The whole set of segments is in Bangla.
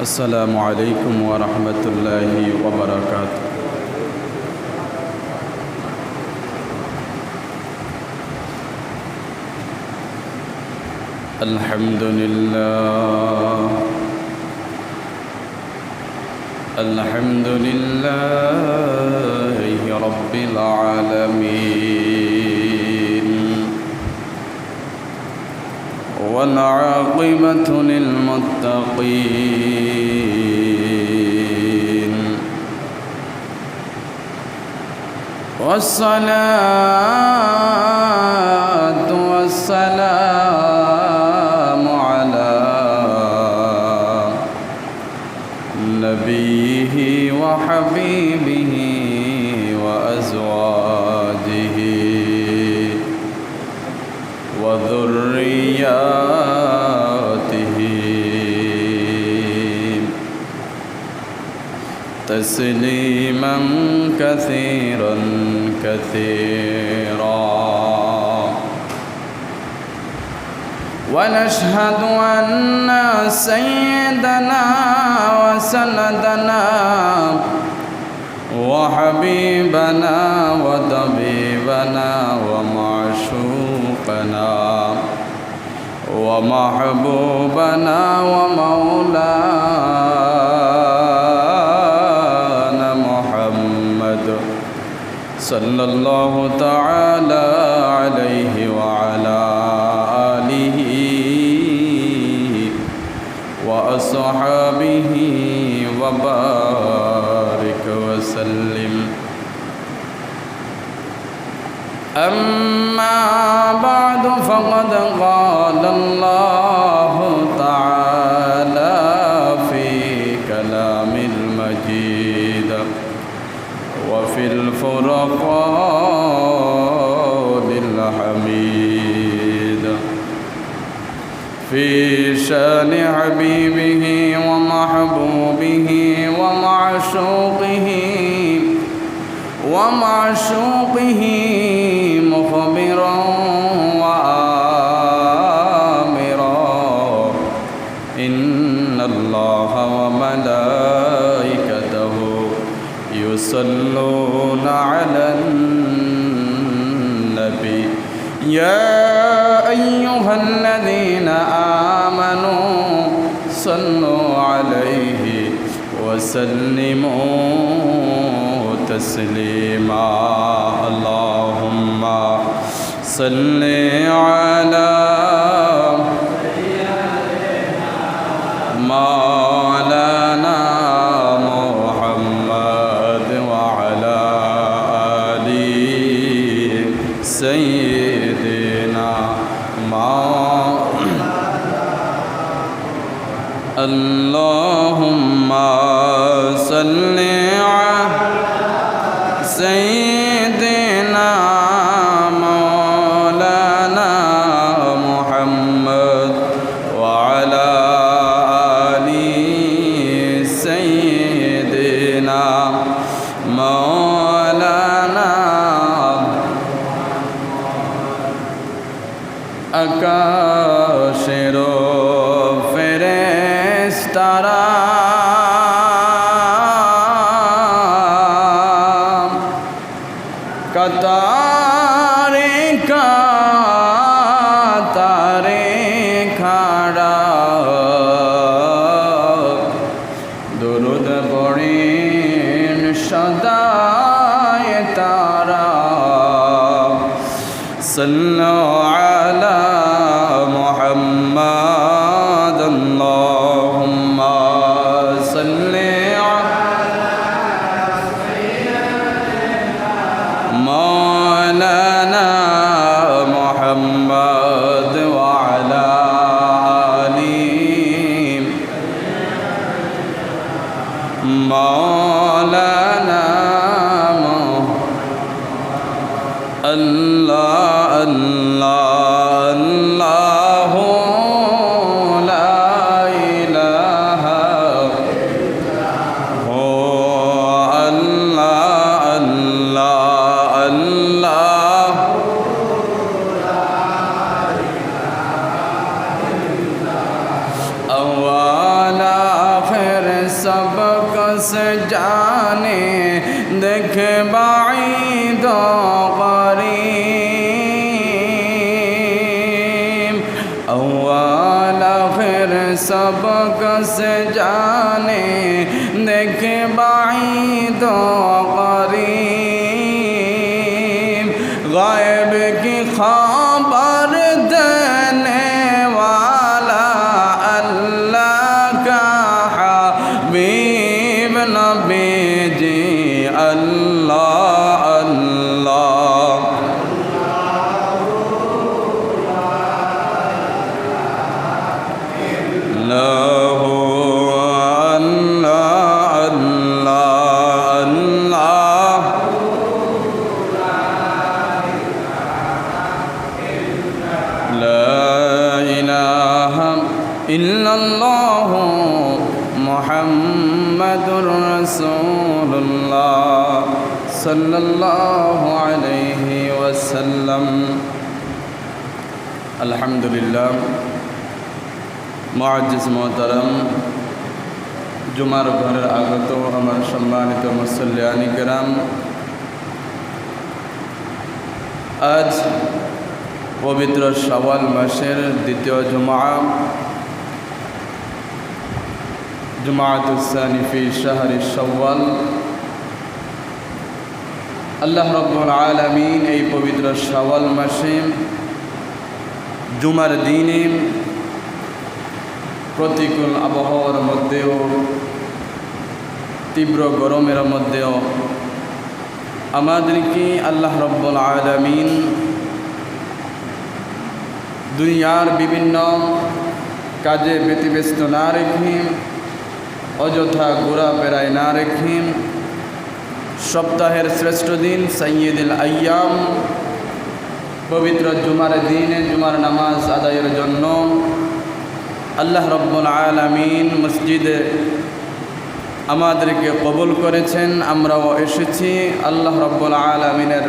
السلام عليكم ورحمة الله وبركاته. الحمد لله رب العالمين، والعاقبة للمتقين، والصلاة والسلام على نبيه وحبيبه وأزواجه وذرياته تسليما كثيرا كثيرا. ونشهد أن سيدنا وسندنا وحبيبنا وطبيبنا ومعشوقنا ومحبوبنا ومولانا محمد صلى الله تعالى عليه وعلى آله وأصحابه وبارك وسلم. أما بعد، فقد قال الله تعالى في كلام المجيد وفي الفرقان الحميد في شان حبيبه ومحبوبه ومعشوقه مخبرا وآمرا إن الله وملائكته يصلون على النبي يا أيها الذين آمنوا صلوا عليه وسلموا تسليما. اللهم صل على مولانا محمد وعلى آل سيدنا اللهم صل على سيدنا مولانا محمد وعلى آل سيدنا مولانا আকাশের ফেরেশতারা কাতারে কাতারে খাড়া দরুদ পড়েন সদায় তারা। সাল্লাল্লাহু আলা মুহাম্মাদ আল্লাহুম্মা সাল্লি مولانا محمد وعلى آله مولانا الله الله الله لا إله هو الله الله الله أول آخر कस जाने देख बाईद करीब अव्वल आखिर सब कस जाने देख बाईद करीब गायब की खबर देने वाला अल्लाह का हबीब नबी जी अल्लाह अल्लाह लहू अल्लाह अल्लाह अल्लाह ला इलाहा इल्लल्लाह मुहम्मदुर रसूलुल्लाह सल्लल्लाहु अलैहि वसल्लम। अल्हम्दुलिल्लाह मुअज्जिज़ मोहतरम जुमार घरेर आगत आमार सम्मानित मुसल्लियानी किराम, आज पवित्र शावाल मासेर द्वितीय जुमा जुमाअतुस्सानी फी शहरी शावाल। अल्लाह रब्बुल आलामीन এই पवित्र शावाल मासे जुमार दिने प्रतिकूल आबहावार मध्येও तीव्र गरमेर मध्येও आमादेरके आल्लाह रब्बुल आलामीन दुनियार विभिन्न काजे व्यतिव्यस्त ना रेखे अयथा घोराफेराय ना रेखे सप्ताहेर श्रेष्ठ दिन सय्यदुल अय्याम पवित्र जुमार दिने जुमार नामाज आदायेर जन्य আল্লাহ রব্বুল আলামিন মসজিদে আমাদেরকে কবুল করেছেন। আমরাও এসেছি আল্লাহ রব্বুল আলামিনের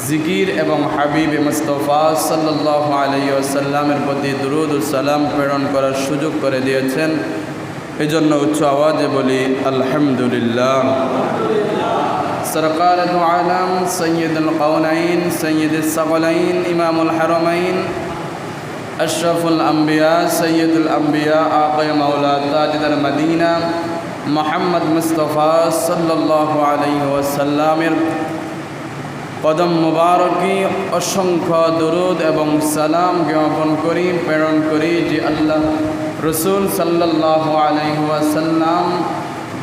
জিকির এবং হাবিব মুস্তাফা সাল্লাল্লাহু আলাইহি ওয়াসাল্লামের প্রতি দুরূদ ও সালাম প্রেরণ করার সুযোগ করে দিয়েছেন। এজন্য উচ্চ আওয়াজে বলি আলহামদুলিল্লাহ। সরকার দু আলম সৈয়দুল কওনাইন সৈয়দুস সাকলাইন ইমামুল হারামাইন अशरफुल अम्बिया सैयदुल अम्बिया आक़ा मौला ताजदार मदीना मोहम्मद मुस्तफ़ा सल्लल्लाहु अलैहि वसल्लमेर कदम मुबारकी असंख्य दुरूद एवं सलाम ज्ञापन करी प्रेरण करी जे अल्लाह रसूल सल्लल्लाहु अलैहि वसल्लम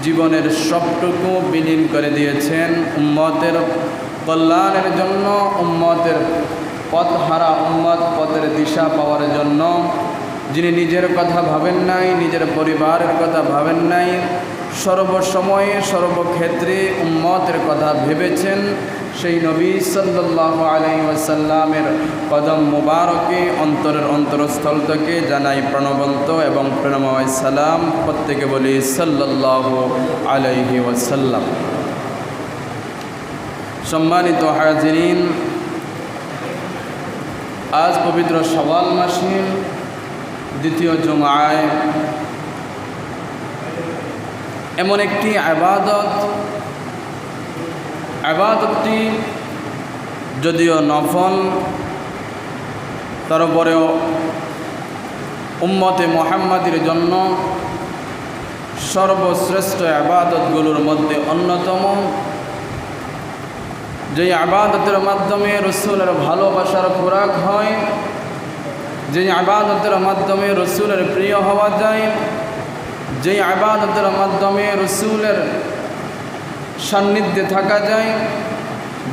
जीवनेर सबटुकु बिलीन करे दिएछेन उम्मतेर कल्याणेर जन्य उम्मतेर पथहारा उम्मत पथेर दिशा पाওয়ার জন্য যিনি নিজের কথা ভাবেন নাই নিজের পরিবারের কথা ভাবেন নাই সর্বসময়ে সর্বক্ষেত্রে উম্মতের কথা ভেবেছেন সেই নবী সাল্লাল্লাহু আলাইহি ওয়াসাল্লামের কদম মুবারকে অন্তরের অন্তরস্থল থেকে জানাই প্রাণবন্ত এবং প্রেমময় সালাম। প্রত্যেকে বলি সাল্লাল্লাহু আলাইহি ওয়াসাল্লাম। সম্মানিত হাজিরিন, आज पवित्र शावाल मासे द्वितीय जुमाय एमन एकटी आबादतटी यदिओ नफल तारपरेও उम्मते मुहम्मदीर जन्य सर्वश्रेष्ठ आबादतगुलोर मध्य अन्यतम। যে আবাদতের মাধ্যমে রসুলের ভালোবাসার খোরাক হয়, যে আবাদতের মাধ্যমে রসুলের প্রিয় হওয়া যায়, যে আবাদতের মাধ্যমে রসুলের সান্নিধ্যে থাকা যায়,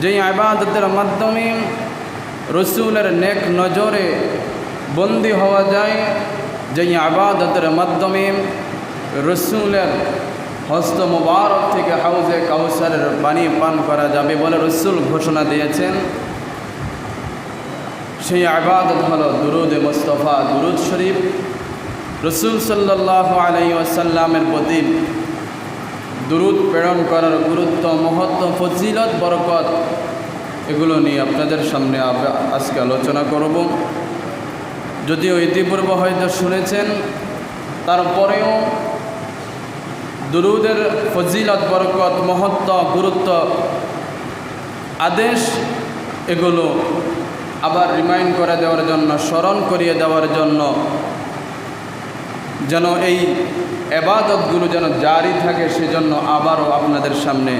যে আবাদতের মাধ্যমে রসুলের নেক নজরে বন্দী হওয়া যায়, যে আবাদতের মাধ্যমে রসুলের হস্ত মুবারক থেকে হাউজে কাউসারের পানি পান করা যাবে বলে রসুল ঘোষণা দিয়েছেন। সেই ইবাদত হলো দুরুদ মুস্তাফা দুরুদ শরীফ। রসুল সাল্লাল্লাহু আলাইহি ওয়াসাল্লামের প্রতি দুরুদ প্রেরণ করার গুরুত্ব, মহত্ব, ফজিলত, বরকত এগুলো নিয়ে আপনাদের সামনে আজকে আলোচনা করব। যদিও ইতিপূর্বে হয়তো শুনেছেন, তারপরেও দুরুদের ফজিলত, বরকত, মহত্ব, গুরুত্ব, আদেশ এগুলো আবার রিমাইন্ড করে দেওয়ার জন্য, স্মরণ করিয়ে দেওয়ার জন্য, যেন এই ইবাদতগুলো যেন জারি থাকে, সেজন্য আবারও আপনাদের সামনে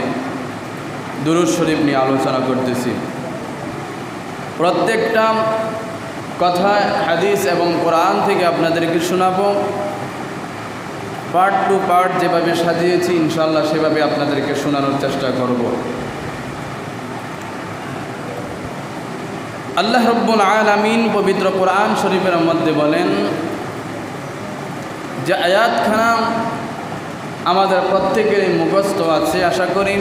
দুরূদ শরীফ নিয়ে আলোচনা করতেছি। প্রত্যেকটা কথা হাদিস এবং কোরআন থেকে আপনাদেরকে শোনাবো। পার্ট টু পার্ট যেভাবে সাজিয়েছি ইনশাআল্লাহ সেভাবে আপনাদেরকে শোনানোর চেষ্টা করব। আল্লাহ রাব্বুল আলামিন পবিত্র কোরআন শরীফের মধ্যে বলেন, যে আয়াতখানা আমাদের প্রত্যেকেরই মুখস্থ আছে আশা করি।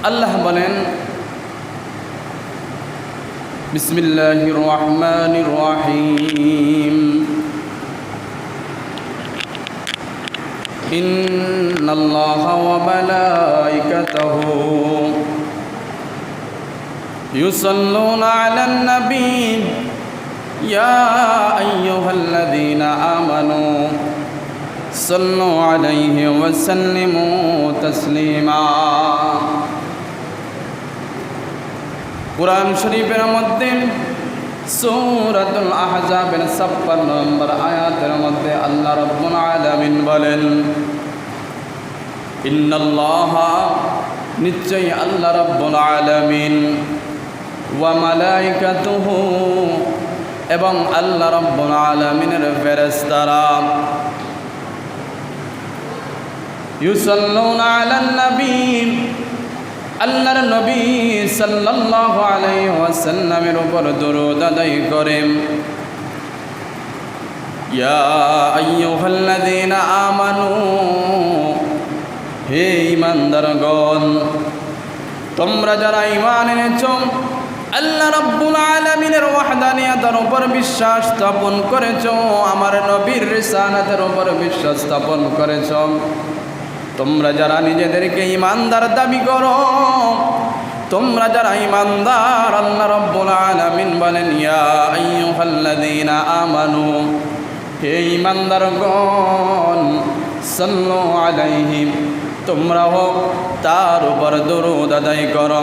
আল্লাহ বলেন, বিসমিল্লাহির রহমানির রহিম, ইন্নাল্লাহা ওয়া মালাইকাতাহু ইউসাল্লুনা আলান নবী ইয়া আইয়ুহাল্লাযীনা আমানু সাল্লু আলাইহি ওয়া সাল্লিমু তাসলিমা। কুরআন শরীফের মধ্যে সূরাতুল আহজাবের 56 নম্বর আয়াতের মধ্যে আল্লাহ রাব্বুল আলামিন বলেন, ইন্নাল্লাহা, নিশ্চয়ই আল্লাহ রাব্বুল আলামিন, ওয়া মালাইকাতুহু, এবং আল্লাহ রাব্বুল আলামিনের ফেরেশতারা, ইউসাল্লুনা আলান নবী, আল্লাহর নবী সাল্লাল্লাহু আলাইহি ওয়াসাল্লামের উপর দরুদ আদায় করেন। ইয়া আইয়ুহাল্লাযীনা আমানু, হে ঈমানদারগণ, তোমরা যারা ঈমান এনেছো, আল্লাহ রাব্বুল আলামিনের ওয়াহদানিয়তের উপর বিশ্বাস স্থাপন করেছো, আমার নবীর রিসালাতের উপর বিশ্বাস স্থাপন করেছো, তোমরা যারা নিজেদেরকে ঈমানদার দাবি করো, তোমরা যারা ঈমানদার, আল্লাহ রাব্বুল আলামিন বলেন, ইয়া আইয়ুহাল্লাযীনা আমানু, হে ঈমানদারগণ, সাল্লু আলাইহি, তোমরাও তার উপর দরুদ আদায় করো,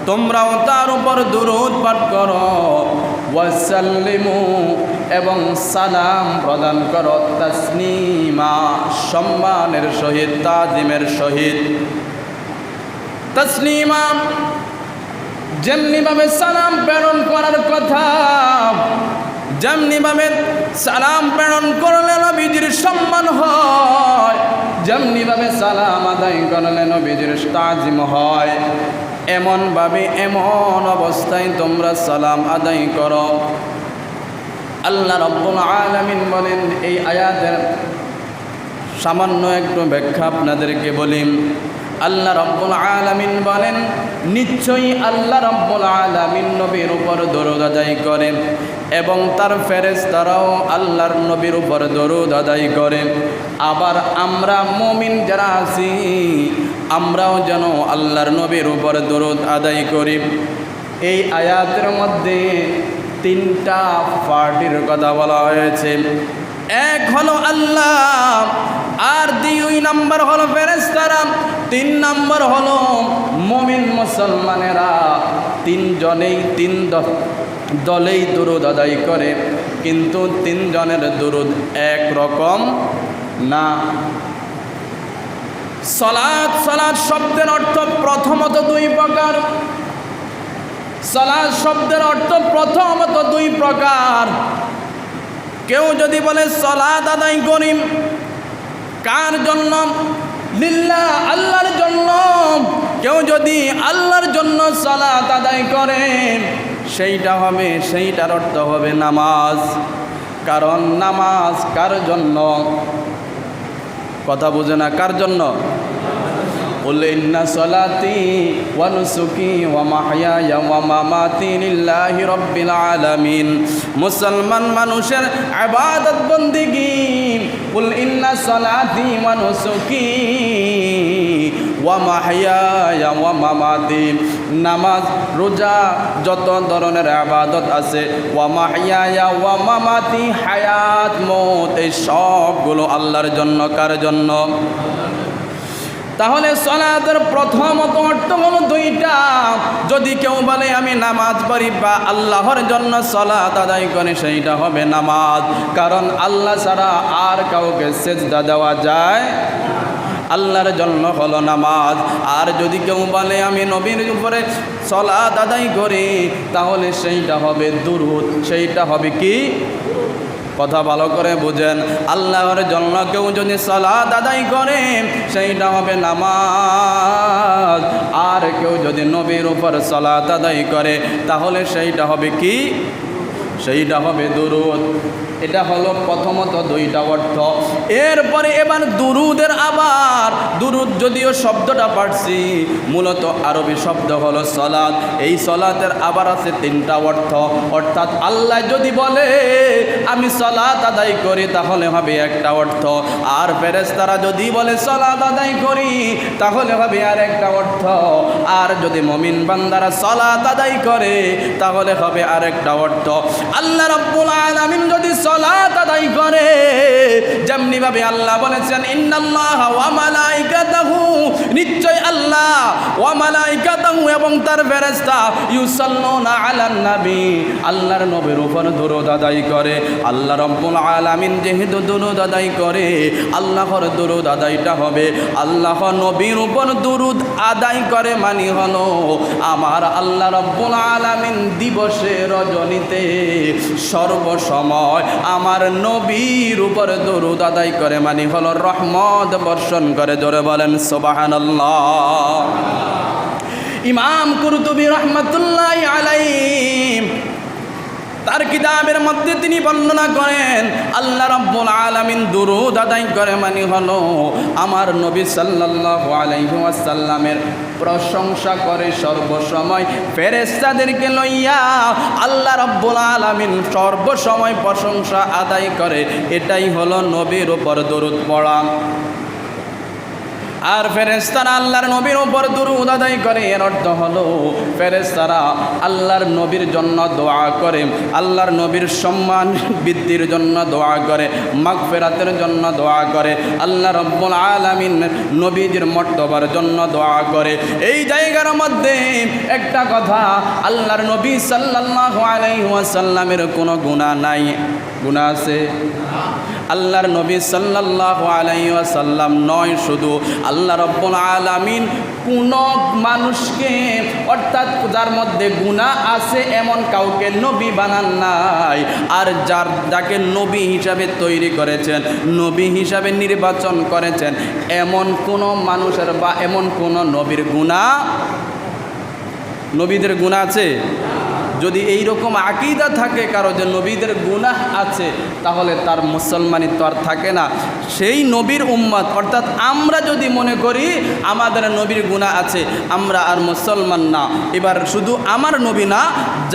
তোমরাও তার উপর দরুদ পাঠ করো, ওয়াসাল্লিমু, এবং সালাম প্রদান করো, তাসলিমা, সম্মানের সহিত, তাজিমের সহিত। তাসলিমা, যেমনিভাবে সালাম প্রেরণ করার কথা, যেমনিভাবে সালাম প্রেরণ করলে নবীজির সম্মান হয়, যেমনিভাবে সালাম আদায় করলে নবীজির তাজিম হয়, এমনভাবে এমন অবস্থায় তোমরা সালাম আদায় করো। আল্লাহ রাব্বুল আলামিন বলেন, এই আয়াতের সামান্য একটু ব্যাখ্যা আপনাদেরকে বলি। আল্লাহ রাব্বুল আলামিন বলেন, নিশ্চয়ই আল্লাহ রাব্বুল আলামিন নবীর উপর দরুদ আদায় করেন এবং তার ফেরেশতারাও আল্লাহর নবীর উপর দরুদ আদায় করেন। আবার আমরা মুমিন যারা আছি, আমরাও যেন আল্লাহর নবীর উপর দরুদ আদায় করি। এই আয়াতের মধ্যে তিনটা পার্টির কথা বলা হয়েছে। এক হলো আল্লাহ, আর 2 নম্বর হলো ফেরেশতারা, 3 নম্বর হলো মুমিন মুসলমানেরা। তিনজনেই 3 দলেই দরুদ আদায় করে, কিন্তু 3 জনের দরুদ এক রকম না। সালাত, সালাত শব্দের অর্থ প্রথমত 2 প্রকার। সালাত শব্দের অর্থ প্রথমত 2 প্রকার। কেউ যদি বলে সালাত আদায় করি, কার জন্য? লিল্লাহ, আল্লাহর জন্য। কেউ যদি আল্লাহর জন্য সালাত আদায় করে, সেইটার অর্থ হবে নামাজ। কারণ নামাজ কার জন্য? কথা বুঝে না, কার জন্য? قل إن صلاتي ونسكي ومحياي ومماتي لله رب العالمين। মুসলমান মানুষের ইবাদত বন্দেগী, قل إن صلاتي ونسكي ومحياي ومماتي নামাজ, রোজা, যত ধরনের ইবাদত আছে, ওয়া মাহইয়ায়া ওয়া মামাতি, হায়াত মওত, এই সবগুলো আল্লাহর জন্য। কার জন্য? তাহলে সালাতের প্রথমত অর্থ হলো দুইটা। যদি কেউ বলে আমি নামাজ পড়ি বা আল্লাহর জন্য সালাত আদায় করি, সেইটা হবে নামাজ। কারণ আল্লাহ ছাড়া আর কাউকে সিজদা দেওয়া যায়, আল্লাহর জন্য হলো নামাজ। আর যদি কেউ বলে আমি নবীর উপরে সালাত আদায় করি, তাহলে সেইটা হবে দুরূদ, সেইটা হবে কি? কথা ভালো করে বুঝেন। আল্লাহর জন্য কেউ যদি সালাত আদায় করে, সেইটা হবে নামাজ। আর কেউ যদি নবীর উপর সালাত আদায় করে, তাহলে সেইটা হবে কি? সেইটা হবে দুরূদ। এটা হলো প্রথমত দুইটা অর্থ। এরপরে এবার দুরুদের আবার, দুরুদ যদিও শব্দটা পারছি, মূলত আরবি শব্দ হলো সলাত। এই সলাতের আবার আছে তিনটা অর্থ। অর্থাৎ আল্লাহ যদি বলে আমি সলাত আদায় করি, তাহলে হবে একটা অর্থ। আর ফেরেশতারা যদি বলে সলাত আদায় করি, তাহলে হবে আর একটা অর্থ। আর যদি মুমিন বান্দারা সলাত আদায় করে, তাহলে হবে আর একটা অর্থ। আল্লাহ রাব্বুল আলামিন যদি সালাত আদায় করে, যেমনি ভাবে আল্লাহ বলেছেন ইন্নাল্লাহা ওয়া মালাইকাতাহু, নিশ্চয় আল্লাহ, ওয়া মালাইকাতাহু এবং তার ফেরেশতা, ইউসাল্লুনা আলান নবী, আল্লাহর নবীর উপর দরুদ আদায় করে। আল্লাহ রাব্বুল আলামিন যেহেতু দরুদ আদায় করে, আল্লাহর দরুদ আদায়টা হবে, আল্লাহ নবীর উপর দরুদ আদায় করে, মানে হলো আমার আল্লাহ রাব্বুল আলামিন দিবসে রজনীতে সর্বসময় আমার নবীর উপর দরুদ আদায় করে, মানে হলো রহমত বর্ষণ করে। জোরে বলেন সুবহানাল্লাহ। ইমাম কুরতুবী রাহমাতুল্লাহি আলাইহি তার কিতাবের মধ্যে তিনি বর্ণনা করেন, আল্লাহ রাব্বুল আলামিন দুরূদ আদায় করে, মানে হলো আমার নবী সাল্লাল্লাহু আলাইহি ওয়াসাল্লামের প্রশংসা করে সর্বসময়। ফেরেশতাদেরকে লইয়া আল্লাহ রাব্বুল আলামিন সর্বসময় প্রশংসা আদায় করে। এটাই হলো নবীর উপর দরুদ পড়া। আর ফেরেশতারা আল্লাহর নবীর উপর দরুদ আদায় করে, এর অর্থ হলো ফেরেশতারা আল্লাহর নবীর জন্য দোয়া করে, আল্লাহর নবীর সম্মান বৃদ্ধির জন্য দোয়া করে, মাগফিরাতের জন্য দোয়া করে, আল্লাহ রাব্বুল আলামিন নবীজির মর্তবার জন্য দোয়া করে। এই জায়গার মধ্যে একটা কথা, আল্লাহর নবী সাল্লাল্লাহু আলাইহি ওয়াসাল্লামের কোনো গুনাহ নাই। গুনাহ আছে? আল্লাহর নবী সাল্লাল্লাহু আলাইহি ওয়াসাল্লাম নয়, শুধু আল্লাহ রাব্বুল আলামিন কোন মানুষকে, অর্থাৎ যার মধ্যে গুনাহ আছে এমন কাউকে নবী বানান নাই। আর যাকে নবী হিসাবে তৈরি করেছেন, নবী হিসাবে নির্বাচন করেছেন, এমন কোন মানুষের বা এমন কোন নবীর গুনাহ, নবীদের গুনাহ আছে? যদি এই রকম আকীদা থাকে কারো যে নবীদের গুনাহ আছে, তাহলে তার মুসলমানিত্ব আর থাকে না। সেই নবীর উম্মত, অর্থাৎ আমরা যদি মনে করি আমাদের নবীর গুনাহ আছে, আমরা আর মুসলমান না। এবার শুধু আমার নবী না,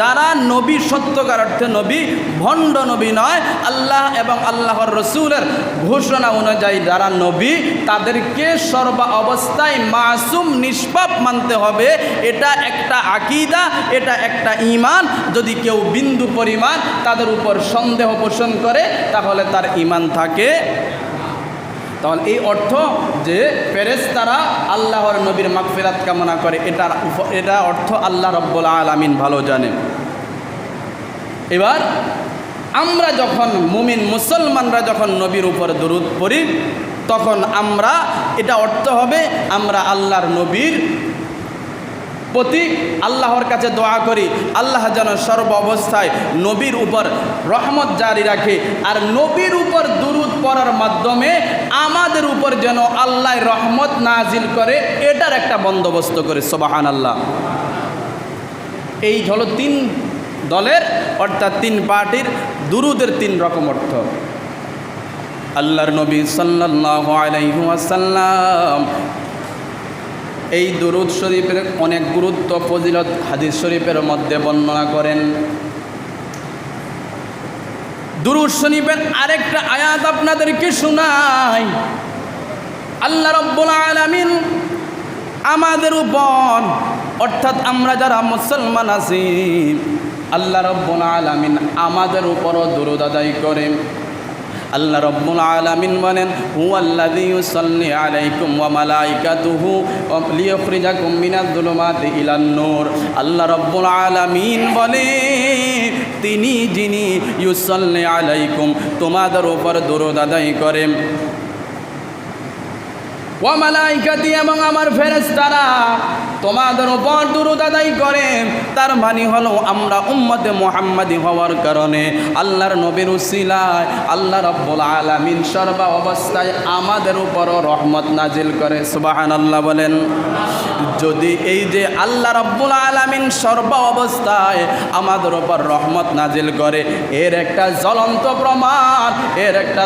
যারা নবী সত্যকার অর্থে নবী, ভণ্ড নবী নয়, আল্লাহ এবং আল্লাহর রসুলের ঘোষণা অনুযায়ী যারা নবী, তাদেরকে সর্বা অবস্থায় মাসুম নিষ্পাপ মানতে হবে। এটা একটা আকীদা, এটা একটা ঈমান। যদি কেউ বিন্দু পরিমাণ তাদের উপর সন্দেহ পোষণ করে, তাহলে তার ঈমান থাকে। তাহলে এই অর্থ যে ফেরেশতারা আল্লাহর নবীর মাগফিরাত কামনা করে, এটা অর্থ আল্লাহ রাব্বুল আলামিন ভালো জানেন। এবার আমরা যখন মুমিন মুসলমানরা যখন নবীর উপর দরুদ পড়ি, তখন আমরা, এটা অর্থ হবে আমরা আল্লাহর নবীর প্রতি আল্লাহর কাছে দোয়া করি, আল্লাহ যেন সর্ব অবস্থায় নবীর উপর রহমত জারি রাখে। আর নবীর উপর দুরুদ পড়ার মাধ্যমে আমাদের উপর যেন আল্লাহ রহমত নাজিল করে, এটার একটা বন্দোবস্ত করে। সুবহানাল্লাহ। এই হলো তিন দলের, অর্থাৎ তিন পার্টির দুরুদের তিন রকম অর্থ। আল্লাহর নবী সাল্লাল্লাহু আলাইহি ওয়াসাল্লাম এই দুরুদ শরীফের অনেক গুরুত্ব ফজিলত হাদিস শরীফের মধ্যে বর্ণনা করেন। দুরুদ শরীফের আরেকটা আয়াত আপনাদেরকে শোনাই। আল্লাহ রাব্বুল আলামিন আমাদের উপর অর্থাৎ আমরা যারা মুসলমান আছি আল্লাহ রাব্বুল আলামিন আমাদের উপরও দরুদ আদায় করেন। আল্লাহ রাব্বুল আলামিন বলেন হুয়াল্লাযী ইউসাল্লি আলাইকুম ওয়া মালাইকাতুহু লিইখরিজাকুম মিনাজ যুলুমাতি ইলান নূর। আল্লাহ রাব্বুল আলামিন বলে তিনি যিনি ইউসাল্লি আলাইকুম তোমাদের উপর দরুদ আদায় করেন, ওয়া মালাইকাতি এবং আমার ফেরেশতারা তোমাদের উপর দরুদ আদায় করে। তার মানে হলো আমরা উম্মতে মুহাম্মাদি হওয়ার কারণে আল্লাহর নবীর উসিলায় আল্লাহ রাব্বুল আলামিন সর্ব অবস্থায় আমাদের উপরও রহমত নাজিল করে। সুবহানাল্লাহ বলেন। যদি এই যে আল্লাহ রাব্বুল আলামিন সর্ব অবস্থায় আমাদের উপর রহমত নাজিল করে, এর একটা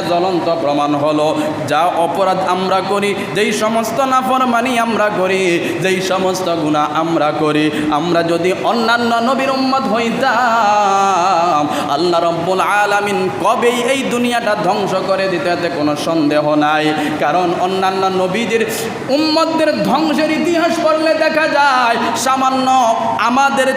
জ্বলন্ত প্রমাণ হলো যা অপরাধ আমরা করি, যেই সমস্ত নাফরমানি আমরা করি, যেই সমস্ত গুনাহ আমরা করি, আমরা যদি অন্যান্য নবীর উম্মত হইতাম আল্লাহ রাব্বুল আলামিন কবেই এই দুনিয়াটা ধ্বংস করে দিতে, এতে কোনো সন্দেহ নাই। কারণ অন্যান্য নবীদের উম্মতদের ধ্বংসের ইতিহাস পড়লে দেখা যায় সামান্য আমাদের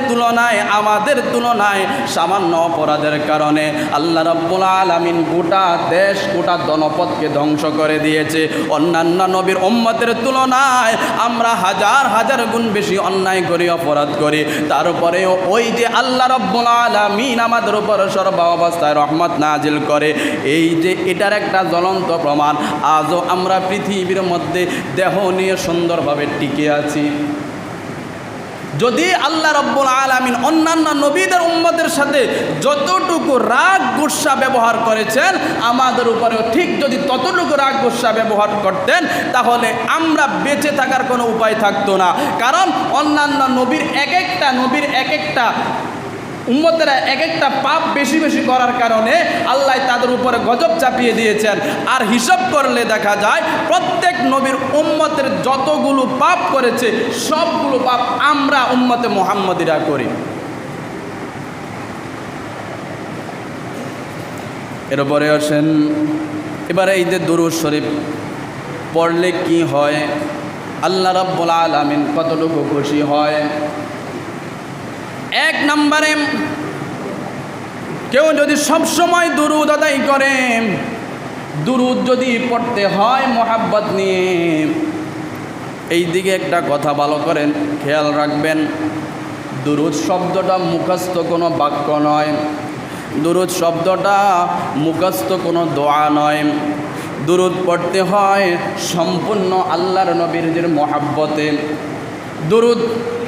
তুলনায় সামান্য অপরাধের কারণে আল্লাহ রাব্বুল আলামিন গোটা দেশ গোটা জনপদকে ধ্বংস করে দিয়েছে। অন্যান্য নবীর উম্মতের তুলনায় আমরা হাজার হাজার গুণ বেশি অন্যায় করি, অপরাধ করি, তারপরেও ওই যে আল্লাহ রাব্বুল আলামিন আমাদের উপর সর্ব অবস্থায় রহমত নাজিল করে, এই যে এটার একটা জ্বলন্ত প্রমাণ। আজও আমরা পৃথিবীর মধ্যে দেহ নিয়ে সুন্দরভাবে টিকে আছি। যদি আল্লাহ রাব্বুল আলামিন অন্যান্য নবীদের উম্মতের সাথে যতটুকু রাগ গুসা ব্যবহার করেছেন আমাদের উপরেও ঠিক যদি ততটুকু রাগ গুসা ব্যবহার করতেন তাহলে আমরা বেঁচে থাকার কোনো উপায় থাকতো না। কারণ অন্যান্য নবীর এক একটা উম্মতেরা এক একটা পাপ বেশি বেশি করার কারণে আল্লাহ তাদের উপরে গজব চাপিয়ে দিয়েছেন। আর হিসাব করলে দেখা যায় প্রত্যেক নবীর উম্মতের যতগুলো পাপ করেছে সবগুলো পাপ আমরা উম্মতে মুহাম্মদীরা করি। এরপরে আসেন এবারে এই যে দুরূদ শরীফ পড়লে কি হয়, আল্লাহ রাব্বুল আলামিন কতটুকু খুশি হয়। এক নম্বরে কেউ যদি সবসময় দুরূদ আদায় করে, দুরূদ যদি পড়তে হয় মোহাব্বত নিয়ে, এই দিকে একটা কথা ভালো করেন খেয়াল রাখবেন। দুরূদ শব্দটা মুখস্থ কোনো বাক্য নয়, দুরূদ শব্দটা মুখস্থ কোনো দোয়া নয়। দুরূদ পড়তে হয় সম্পূর্ণ আল্লাহর নবীর মোহাব্বতে। দুরূদ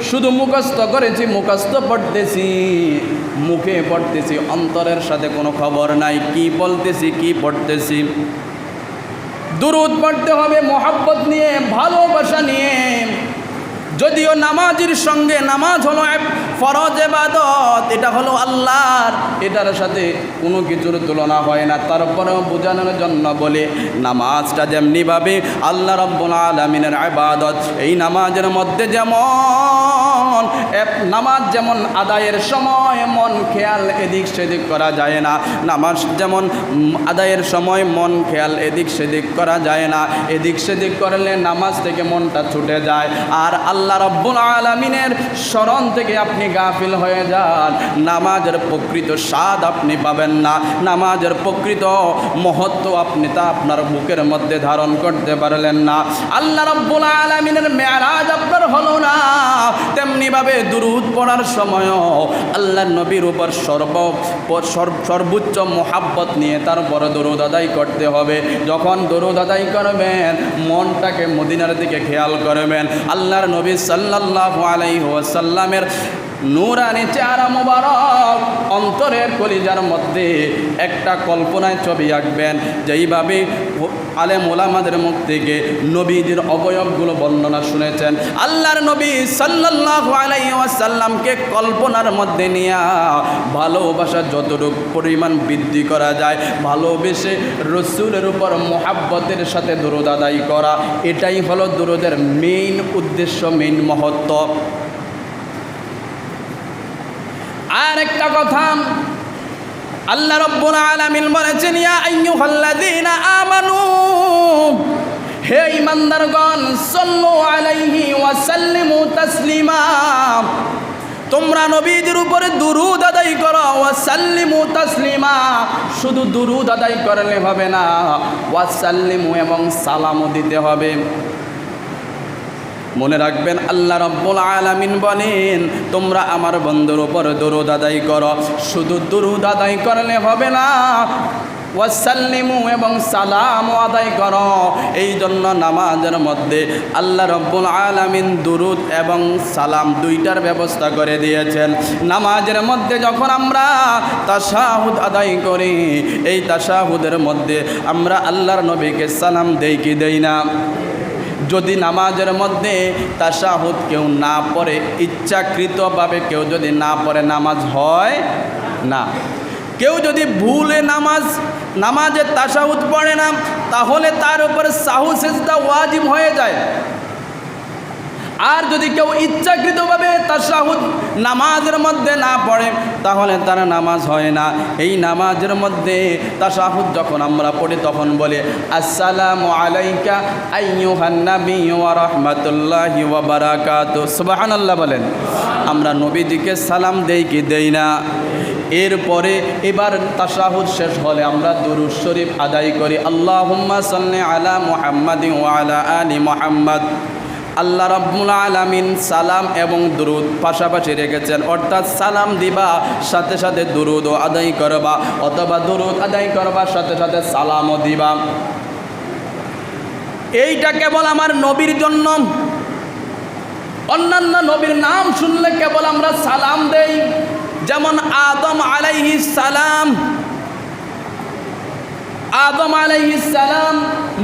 শুধু মুখস্থ করেছি, মুখস্থ পড়তেছি, মুখে পড়তেছি, অন্তরের সাথে কোনো খবর নাই কি বলতেছি কি পড়তেছি। দুরূদ পড়তে হবে মোহাব্বত নিয়ে, ভালোবাসা নিয়ে। যদিও নামাজের সঙ্গে নামাজ হলো ফরজ ইবাদত, এটা হলো আল্লাহর, এটার সাথে কোনো কিছুর তুলনা হয় না। তারপরেও বোঝানোর জন্য বলে নামাজটা যেমনিভাবে আল্লাহ রাব্বুল আলামিনের ইবাদত, এই নামাজের মধ্যে নামাজ যেমন আদায়ের সময় মন খেয়াল এদিক সেদিক করা যায় না, নামাজ যেমন আদায়ের সময় মন খেয়াল এদিক সেদিক করা যায় না, এদিক সেদিক করলে নামাজ থেকে মনটা ছুটে যায়। আর আল্লাহ রাব্বুল আলামিনের স্মরণ থেকে আপনি গাফিল হয়ে যান, নামাজের প্রকৃত স্বাদ আপনি পাবেন না, নামাজের প্রকৃত মহত্ব আপনি তা আপনার বুকের মধ্যে ধারণ করতে পারলেন না। আল্লাহ রাব্বুল আলামিনের মেরাজ আপনার হলো না। তেমনিভাবে দুরূদ পড়ার সময়ও আল্লাহর নবীর উপর সর্বোচ্চ মোহাব্বত নিয়ে তারপরে দুরূদ আদায় করতে হবে। যখন দুরূদ আদায় করবেন মনটাকে মদিনার দিকে খেয়াল করবেন। আল্লাহর নবী সাল্লাল্লাহু আলাইহি ওয়াসাল্লামের নূরানি চেহারা মুবারক অন্তরের কলিজার মধ্যে একটা কল্পনায় ছবি আঁকবেন, যেইভাবে আলেম ওলামাদের মুখ থেকে নবীজির অবয়বগুলো বর্ণনা শুনেছেন। আল্লাহর নবী সাল্লাল্লাহু আলাইহি ওয়াসাল্লামকে কল্পনার মধ্যে নিয়ে ভালোবাসা যতটুকু পরিমাণ বৃদ্ধি করা যায়, ভালোবেসে রসুলের উপর মোহাব্বতের সাথে দুরূদ আদায় করা, এটাই হলো দুরূদের মেইন উদ্দেশ্য, মেইন মহত্ব। আর একটা কথা আল্লাহ রাব্বুল আলামিন বলেছেন, ইয়া আইয়ুহাল্লাযীনা আমানু, হে ঈমানদারগণ সাল্লু আলাইহি ওয়া সাল্লিমু তাসলিমা, তোমরা নবীজির উপরে দুরূদ আদায় করো। ওয়া সাল্লিমু তাসলিমা, শুধু দুরূদ আদায় করলে হবে না, ওয়া সাল্লিমু এবং সালামও দিতে হবে। মনে রাখবেন আল্লাহ রাব্বুল আলামিন বলেন তোমরা আমার বন্ধুর উপর দুরূদ আদায় করো। শুধু দুরূদ আদায় করলে হবে না, ওয়াসাল্লিমু এবং সালামও আদায় করো। এই জন্য নামাজের মধ্যে আল্লাহ রাব্বুল আলামিন দুরূদ এবং সালাম দুইটার ব্যবস্থা করে দিয়েছেন। নামাজের মধ্যে যখন আমরা তাশাহুদ আদায় করি, এই তাশাহুদের মধ্যে আমরা আল্লাহর নবীকে সালাম দেই কি দেই না? যদি নামাজের মধ্যে তাশাহুদ কেউ না পড়ে, ইচ্ছাকৃতভাবে কেউ যদি না পড়ে, নামাজ হয় না। কেউ যদি ভুলে নামাজে তাশাহুদ পড়ে না, তাহলে তার উপরে সাহু সিজদা ওয়াজিব হয়ে যায়। আর যদি কেউ ইচ্ছাকৃতভাবে তাশাহুদ নামাজের মধ্যে না পড়ে, তাহলে তার নামাজ হয় না। এই নামাজের মধ্যে তাশাহুদ যখন আমরা পড়ি তখন বলি আসসালামু আলাইকা আইয়ুহান নবী ওয়া রাহমাতুল্লাহি ওয়া বারাকাতুহু, সুবহানাল্লাহ বলেন। আমরা নবীজিকে সালাম দেই কি দেই না? এরপরে এবার তাশাহুদ শেষ হলে আমরা দুরূদ শরীফ আদায় করি। আল্লাহুম্মা সাল্লি আলা মুহাম্মাদিন ওয়া আলা আলি মুহাম্মাদ। আল্লাহ রাব্বুল আলামিন সালাম এবং দুরূদ পাশাপাশি রেখেছেন, অর্থাৎ সালাম দিবা সাথে সাথে দুরূদও আদায় করবা, অথবা দুরূদ আদায় করবা সাথে সাথে সালামও দিবা। এইটা কেবল আমার নবীর জন্য। অন্যান্য নবীর নাম শুনলে কেবল আমরা সালাম দেই, যেমন আদম আলাইহিস সালাম, আদম আলাইহিস সালাম,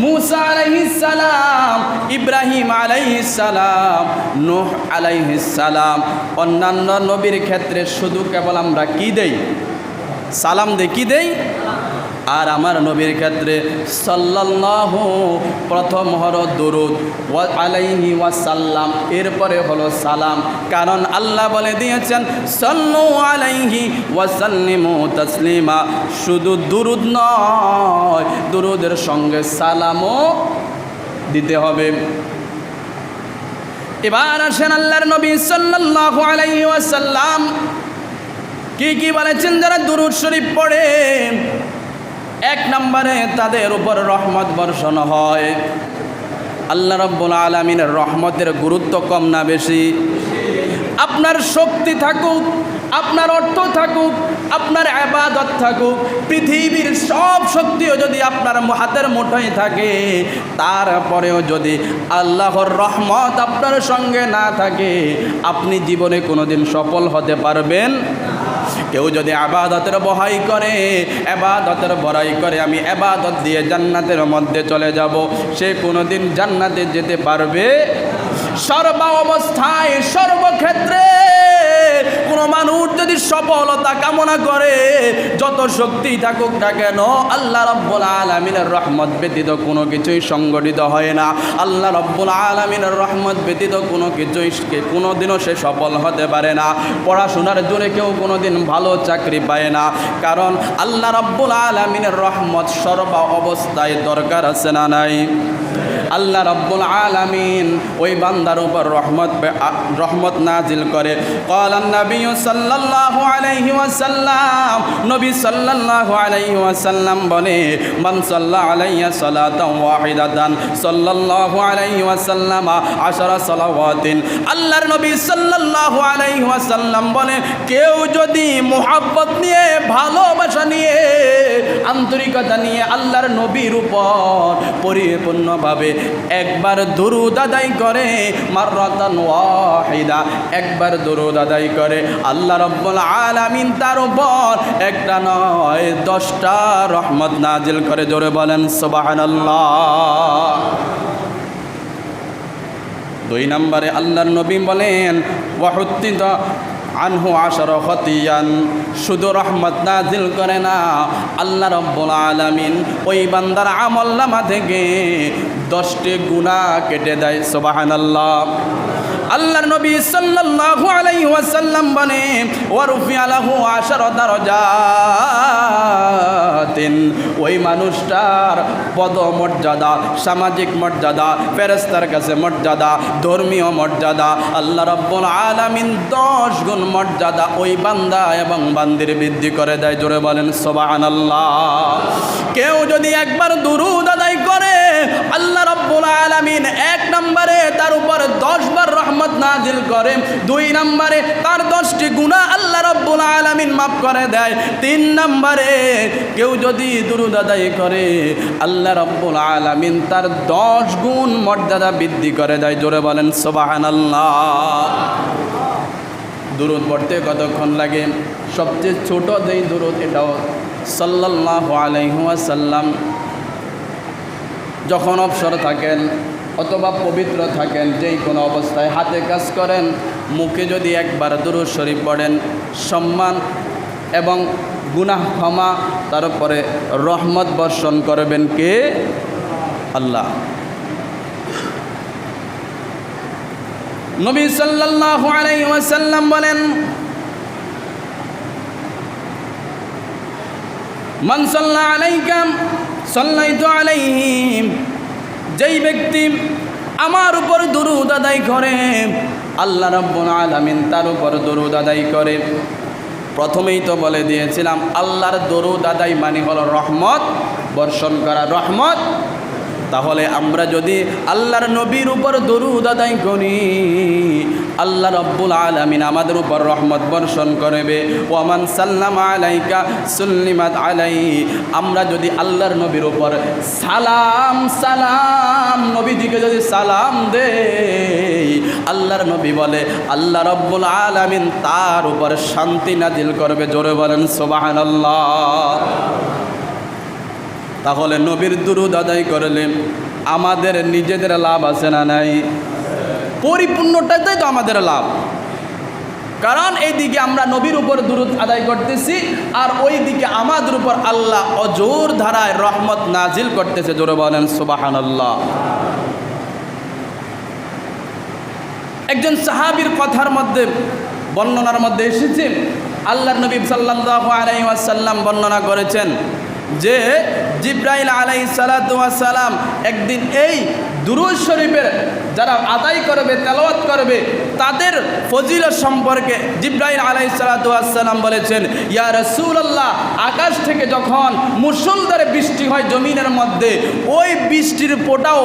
মুসা আলাইহিস সালাম, ইব্রাহিম আলাইহিস সালাম, নূহ আলাইহিস সালাম। অন্যান্য নবীর ক্ষেত্রে শুধু কেবল আমরা কি দেই? সালাম দেই, কি দেই? আর আমার নবীর ক্ষেত্রে সাল্লাল্লাহু প্রথম হলো দুরূদ, ওয়া আলাইহি ওয়াসাল্লাম, এরপরে হলো সালাম। কারণ আল্লাহ বলে দিয়েছেন সাল্লু আলাইহি ওয়াসাল্লিমু তাসলিমা। শুধু দুরূদ নয়, দুরূদের সঙ্গে সালামও দিতে হবে। এবার আসেন আল্লাহর নবী সাল্লাল্লাহু আলাইহি ওয়াসাল্লাম কি কি বলেছেন যারা দুরূদ শরীফ পড়ে। এক নম্বরে তাদের উপর রহমত বর্ষণ হয়। আল্লাহ রাব্বুল আলামিনের রহমতের গুরুত্ব কম না বেশি? আপনার শক্তি থাকুক, আপনার অর্থ থাকুক, আপনার ইবাদত থাকুক, পৃথিবীর সব শক্তিও যদি আপনার হাতের মুঠোয় থাকে, তারপরেও যদি আল্লাহর রহমত আপনার সঙ্গে না থাকে, আপনি জীবনে কোনোদিন সফল হতে পারবেন। কেউ যদি ইবাদতের বড়াই করে, ইবাদতের বড়াই করে আমি ইবাদত দিয়ে জান্নাতের মধ্যে চলে যাব, সে কোনোদিন জান্নাতে যেতে পারবে? সর্ব অবস্থায় সর্বক্ষেত্রে কোনো মানুষ যদি সফলতা কামনা করে, যত শক্তি থাকুক না কেন, আল্লাহ রাব্বুল আলামিনের রহমত ব্যতীত কোনো কিছুই সংগঠিত হয় না। আল্লাহ রাব্বুল আলামিনের রহমত ব্যতীত কোনো কিছুই কোনোদিনও সে সফল হতে পারে না। পড়াশোনার জোরে কেউ কোনোদিন ভালো চাকরি পায় না, কারণ আল্লাহ রাব্বুল আলামিনের রহমত সর্ব অবস্থায় দরকার আছে না নাই? আল্লাহ রাব্বুল আলামিন ওই বান্দার উপর রহমত নাজিল করে। ক্বালান নবী সাল্লাল্লাহু আলাইহি ওয়াসাল্লাম, নবী সাল্লাল্লাহু আলাইহি ওয়াসাল্লাম বলে মান সাল্লা আলাইয়া সালাতান ওয়াহিদাতান সাল্লাল্লাহু আলাইহি ওয়াসাল্লাম 10 সালাওয়াতিন। আল্লাহর নবী সাল্লাল্লাহু আলাইহি ওয়াসাল্লাম বলে কেউ যদি মুহাব্বত নিয়ে, ভালোবাসা নিয়ে, আন্তরিকতা নিয়ে আল্লাহর নবীর উপর পরিপূর্ণভাবে একবার দুরূদ আদায় করে, মাররাতান ওয়াহিদা, একবার দুরূদ আদায় করে, আল্লাহ রাব্বুল আলামিন তার উপর একটা নয় 10টা রহমত নাজিল করে। জোরে বলেন সুবহানাল্লাহ। 2 নম্বরে আল্লাহর নবী বলেন ওয়াহুত্তিদা আনহু 10 খতিয়ান। শুধু রহমত নাজিল করে না, আল্লাহ রাব্বুল আলামিন ওই বান্দার আমলনামা থেকে 10টি গুনাহ কেটে দেয়। সুবহানাল্লাহ। আল্লাহর নবী সাল্লাল্লাহু আলাইহি ওয়াসাল্লাম বলেন ওয়া রুফিআ লাহু 10 দারাজাত, মারতাবাতিন, ওই মানুষটার পদমর্যাদা, সামাজিক মর্যাদা, ফেরেশতার কাছে মর্যাদা, ধর্মীয় মর্যাদা আল্লাহ রাব্বুল আলামিন 10 গুণ মর্যাদা ওই বান্দা এবং বান্দির বৃদ্ধি করে দেয়। জোরে বলেন সুবহানাল্লাহ। কেউ যদি একবার দুরূদ আদায় করে আল্লাহ রাব্বুল আলামিন 1 নম্বরে তার উপর 10 বার রহমত নাজিল করে, 2 নম্বরে তার 10টি গুনাহ আল্লাহ রাব্বুল আলামিন মাফ করে দেয়, 3 নম্বরে কেউ যদি দুরূদ আদায় করে আল্লাহ রাব্বুল আলামিন তার 10 গুণ মর্যাদা বৃদ্ধি করে দেয়। জোরে বলেন সুবহানাল্লাহ। দুরূদ পড়তে কতক্ষণ লাগে? সবচেয়ে ছোট যেই দুরূদ এটাও সাল্লাল্লাহু আলাইহি ওয়াসাল্লাম যখন অবসর থাকেন অথবা পবিত্র থাকেন, যেই কোনো অবস্থায় হাতে কাজ করেন, মুখে যদি একবার দুরূদ শরীফ পড়েন, সম্মান এবং গুনাহ ক্ষমা, তারপরে রহমত বর্ষণ করবেন কে? আল্লাহ। নবী সাল্লাল্লাহু আলাইহি ওয়াসাল্লাম বলেন, মান সাল্লা আলাইকা সাল্লাইতু আলাইহি, যেই ব্যক্তি আমার উপর দুরূদ আদায় করে আল্লাহ রাব্বুল আলামিন তার উপর দুরূদ আদায় করে। প্রথমেই তো বলে দিয়েছিলাম আল্লাহর দুরূদ আদায় মানে হলো রহমত বর্ষণ করা, রহমত। তাহলে আমরা যদি আল্লাহর নবীর উপর দুরূদ আদায় করি আল্লাহ রাব্বুল আলামিন আমাদের উপর রহমত বর্ষণ করবে। ওয়ামান সাল্লামা আলাইকা সুল্লিমাত আলাইহি, আমরা যদি আল্লাহর নবীর উপর সালাম নবীজিকে যদি সালাম দেই, আল্লাহর নবী বলে আল্লাহ রাব্বুল আলামিন তার উপর শান্তি নাজিল করবে। জোরে বলেন সুবহানাল্লাহ। তাহলে নবীর দুরূদ আদায় করলে আমাদের নিজেদের লাভ আছে না নাই? পরিপূর্ণটাই তো আমাদের লাভ। কারণ এইদিকে আমরা নবীর উপর দুরূদ আদায় করতেছি আর ওই দিকে আমাদের উপর আল্লাহ অজোর ধারায় রহমত নাজিল করতেছে। জোরে বলেন সুবহানাল্লাহ। একজন সাহাবীর কথার মধ্যে বর্ণনার মধ্যে এসেছে, আল্লাহর নবী সাল্লাল্লাহু আলাইহি ওয়াসাল্লাম বর্ণনা করেছেন যে জিবরাইল আলাইহিস সালাতু ওয়াস সালাম একদিন এই দুরূদ শরীফের যারা আদায় করবে, তেলাওয়াত করবে, তাদের ফজিলত সম্পর্কে জিবরাইল আলাইহিস সালাতু ওয়াস সালাম বলেছেন, ইয়া রাসূলুল্লাহ, আকাশ থেকে যখন মুষলধারে বৃষ্টি হয় জমিনের মধ্যে, ওই বৃষ্টির ফোঁটাও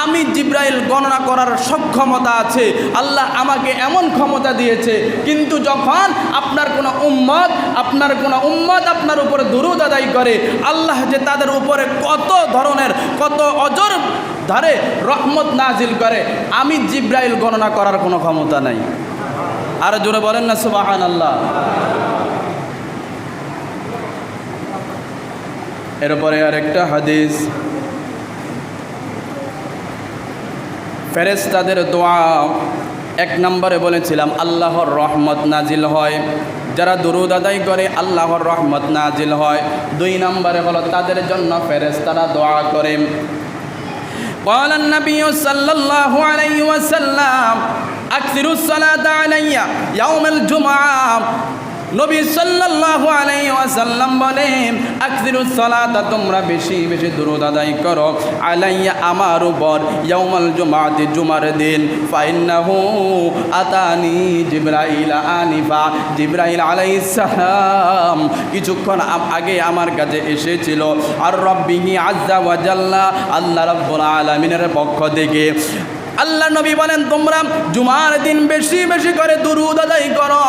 আমি জিবরাইল গণনা করার সক্ষমতা আছে। আল্লাহ আমাকে এমন ক্ষমতা দিয়েছে। কিন্তু যখন আপনার কোনো উম্মত আপনার উপরে দুরূদ আদায় করে, আল্লাহ যে তাদের উপরে কত ধরনের, কত অজর ধারে রহমত নাজিল করে, আমি জিবরাইল গণনা করার কোনো ক্ষমতা নাই। আর জোরে বলেন না সুবহানাল্লাহ। এরপরে আরেকটা হাদিস, ফেরেশতাদের দোয়া 1 নম্বরে বলেছিলাম আল্লাহর রহমত নাজিল হয়, যারা দুরূদ আদায় করে আল্লাহর রহমত নাজিল হয়। 2 নম্বরে হলো তাদের জন্য ফেরেশতারা দোয়া করে। قال النبي صلى الله عليه وسلم أكثروا الصلاة علي يوم الجمعة, নবী সাল্লাল্লাহু আলাইহি ওয়াসাল্লাম বলেন, আকসিরুস সালাতা, তোমরা বেশি বেশি দুরূদ আদায় করো আলাইয়া, আমার উপর, ইয়াউমাল জুমআতি, জুমার দিন, ফাইন্নাহু আতানি জিবরাইল আনিফা, জিবরাইল আলাইহিস সালাম কিছুক্ষণ আগে আমার কাছে এসেছিল, আর রব্বিহি আযজা ওয়া জাল্লা, আল্লাহ রাব্বুল আলামিনের পক্ষ থেকে। আল্লাহ নবী বলেন তোমরা জুমার দিন বেশি বেশি করে দুরূদ আদায় করো,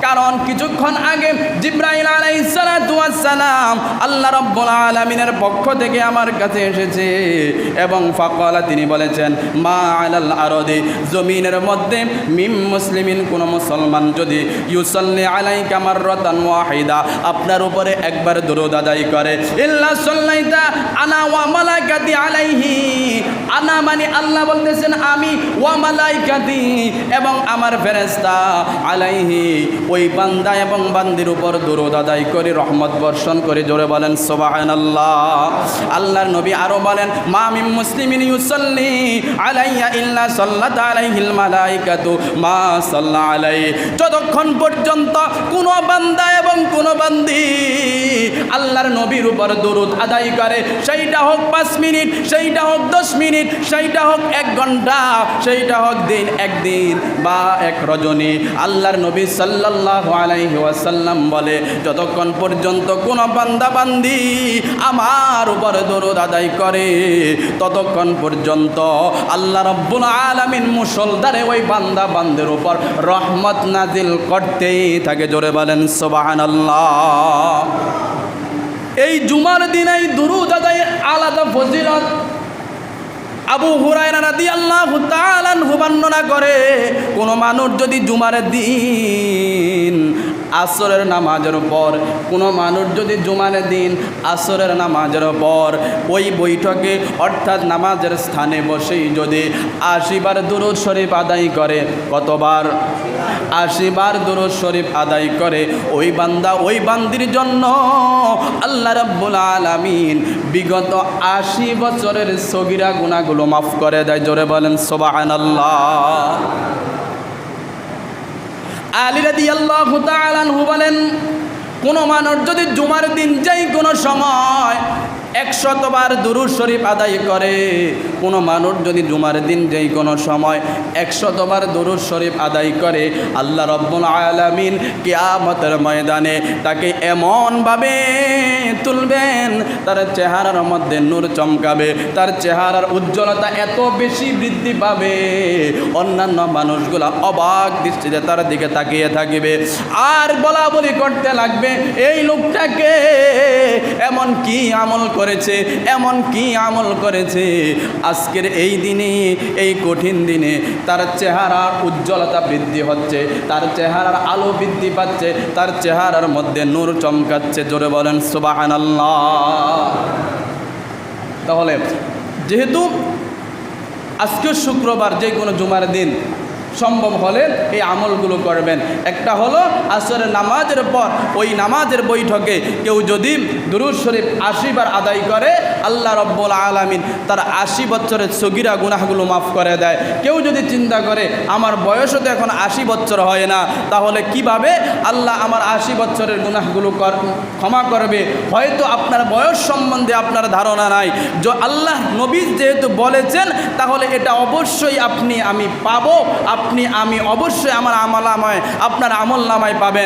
কারণ কিছুক্ষণ আগে জিবরাইল আলাইহিস সালাতু ওয়াস সালাম আল্লাহ রাব্বুল আলামিনের পক্ষ থেকে আমার কাছে এসেছে এবং ফাকালা, তিনি বলেছেন, মা আলাল আরদি, জমিনের মধ্যে, মিম মুসলিমিন, কোন মুসলমান যদি ইউসাল্লি আলাইকা মাররাতান ওয়াহিদা, আপনার উপরে একবার দুরূদ আদায় করে, ইল্লা সাল্লাইতা আনা ওয়া মালাকাতি আলাইহি, আনা মানে আল্লাহ বলতেছেন আমি ওয়া মালাইকাতি এবং আমার ফেরেশতা আলাইহি ওই বান্দা এবং বান্দির উপর দরুদ আদায় করে রহমত বর্ষণ করে জোরে বলেন সুবহানাল্লাহ। আল্লাহর নবী আরো বলেন মা মিন মুসলিমিন ইউসাল্লি আলাইয়া ইল্লা সাল্লাত আলাইহিল মালাইকাতু মা সাল্লা আলাইহি। যতক্ষণ পর্যন্ত কোন বান্দা এবং কোন বান্দি আল্লাহর নবীর উপর দরুদ আদায় করে, সেইটা হোক 5 মিনিট, সেইটা হোক 10 মিনিট, সেইটা হোক 1 ঘন্টা, সেইটা হোক একদিন বা 1 রজনী, আল্লাহর নবী সাল্লাল্লাহু আলাইহি ওয়াসাল্লাম বলে যতক্ষণ পর্যন্ত কোন বান্দা বান্দি আমার উপর দরুদ আদায় করে ততক্ষণ পর্যন্ত আল্লাহ রাব্বুল আলামিন মুসলধারে ওই বান্দা বান্দির উপর রহমত নাজিল করতেই থাকে। জোরে বলেন সুবহানাল্লাহ। এই জুমার দিন এই দুরূদ আদায় আলাদা ফজিলত। আবু হুরায়রা রাদিয়াল্লাহু তাআলা আনহু বর্ণনা করে কোন মানুষ যদি জুমার দিন আসরের নামাজের পর কোনো মানুষ যদি জুমার দিন আসরের নামাজের পর ওই বৈঠকে অর্থাৎ নামাজের স্থানে বসেই যদি 80 বার দুরূদ শরীফ আদায় করে, কতবার? 80 বার দুরূদ শরীফ আদায় করে, ওই বান্দা ওই বান্দির জন্য আল্লাহ রাব্বুল আলামিন বিগত 80 বছরের সগীরা গুনাহগুলো মাফ করে দেয়। জোরে বলেন সুবহানাল্লাহ। আলী রাদিয়াল্লাহু তাআলা আনহু বলেন কোন মানুষ যদি জুমার দিন যেই কোনো সময় 100 বার দুরূদ শরীফ আদায় করে, কোন মানুষ যদি জুমার দিন যেই কোনো সময় 100 বার দুরূদ শরীফ আদায় করে, আল্লাহ রাব্বুল আলামিন কিয়ামতের ময়দানে তাকে এমনভাবে তুলবেন তার চেহারার মধ্যে নূর চমকাবে, তার চেহারার উজ্জ্বলতা এত বেশি বৃদ্ধি পাবে অন্যান্য মানুষগুলা অবাক দৃষ্টিতে তার দিকে তাকিয়ে থাকবে আর বলা বলি করতে লাগবে এই লোকটাকে এমন কি আমল করেছে, এমন কি আমল করেছে আজকের এই দিনে, এই কঠিন দিনে তার চেহারার উজ্জ্বলতা বৃদ্ধি হচ্ছে, তার চেহারার আলো বৃদ্ধি পাচ্ছে, তার চেহারার মধ্যে নূর চমকাচ্ছে। জোরে বলেন সুবহানাল্লাহ। তাহলে যেহেতু আজকে শুক্রবার যে কোনো জুমার দিন সম্ভব হলে এই আমলগুলো করবেন। একটা হলো আসরের নামাজের পর ওই নামাজের বৈঠকে কেউ যদি দুরূদ শরীফ 80 বার আদায় করে আল্লাহ রাব্বুল আলামিন তার 80 বছরের সগীরা গুনাহগুলো মাফ করে দেয়। কেউ যদি চিন্তা করে আমার বয়সও তো এখন 80 বছর হয় না, তাহলে কিভাবে আল্লাহ আমার 80 বছরের গুনাহগুলো ক্ষমা করবে? হয়তো আপনার বয়স সম্বন্ধে আপনার ধারণা নাই। যে আল্লাহ নবী যেহেতু বলেছেন তাহলে এটা অবশ্যই আপনি আমি পাবো, আপনি আমি অবশ্যই আমার আমল নামায় আপনার আমল নামায় পাবেন।